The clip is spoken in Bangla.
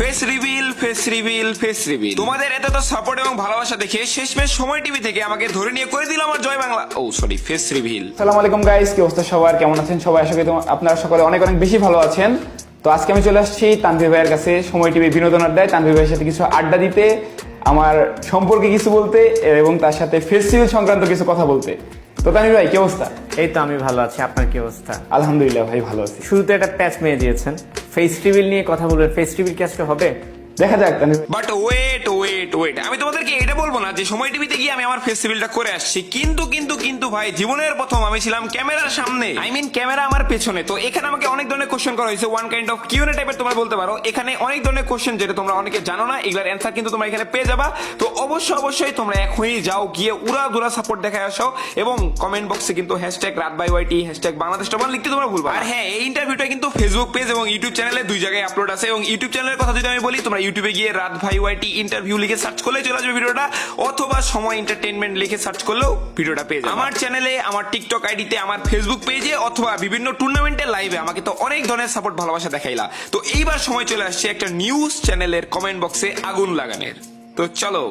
Face reveal. তোমাদের এত সাপোর্ট এবং ভালোবাসা দেখে শেষমেশ সময় টিভি থেকে আমাকে ধরে নিয়ে করে দিল আমার জয় বাংলা ফেস রিভিল। আসসালামু আলাইকুম গাইস, কি অবস্থা সবার, কেমন আছেন সবাই? আশা করি আপনারা সকলে অনেক অনেক বেশি ভালো আছেন। তো আজকে আমি চলে আসছি তানভীর ভাইয়ের কাছে, সময় টিভি বিনোদন আড্ডায়, তানভীর ভাইয়ের সাথে কিছু আড্ডা দিতে, আমার সম্পর্কে কিছু বলতে এবং তার সাথে ফেস্টিভ্যাল সংক্রান্ত কিছু কথা বলতে। তো তানভীর ভাই কি অবস্থা? এই তো আমি ভালো আছি, আপনার কি অবস্থা? আলহামদুলিল্লাহ ভাই, ভালো আছি। শুরুতে একটা প্যাচ মেরে দিয়েছেন, ফেস্টিভ্যাল নিয়ে কথা বলবেন। ফেস্টিভ্যাল কি আজকে হবে? দেখা যাক তানভীর। বাট ওয়েট, আমি তোমাদেরকে এটা বলবো না যে সময় টিভিতে গিয়ে আমি আমার ফেস্টিভ্যালটা করে আসছি, কিন্তু ভাই জীবনের প্রথম আমি ছিলাম ক্যামেরার সামনে, ক্যামেরা আমার পেছনে। তো এখানে আমাকে অনেক ধরনের কোশ্চেন করা হয়েছে, ওয়ান কাইন্ড অফ কিউএনএ টাইপের তোমরা বলতে পারো। এখানে অনেক ধরনের কোশ্চেন যেটা তোমরা অনেকে জানো না, এগুলোর অ্যান্সার কিন্তু তোমরা এখানে পেয়ে যাবা। তো অবশ্যই তোমরা এখনই যাও, গিয়ে উড়া সাপোর্ট দেখায় আসো এবং কমেন্ট বক্সে কিন্তু #RatByYT #বাংলাদেশ টপার লিখতে তোমরা ভুলবা। আর হ্যাঁ, এই ইন্টারভিউটা কিন্তু ফেসবুক পেজ এবং ইউটিউব চ্যানেলে দুই জায়গায় আপলোড আছে। এবং ইউটিউব চ্যানেলের কথা যদি আমি বলি, তোমরা ইউটিউবে গিয়ে রাত ভাই ওয়াইটি ইন্টারভিউ লিখে সার্চ করলে চলে আসবে ভিডিওটা, অথবা সময় এন্টারটেইনমেন্ট লিখে সার্চ করলেও ভিডিওটা পেয়ে যাবে। আমার চ্যানেলে, আমার টিকটক আইডিতে, আমার ফেসবুক পেজে অথবা বিভিন্ন টুর্নামেন্টের লাইভে আমাকে তো অনেক ধরনের সাপোর্ট ভালোবাসা দেখাইলা। তো এইবার সময় চলে আসছে একটা নিউজ চ্যানেলের কমেন্ট বক্সে আগুন লাগানোর। তো চলো।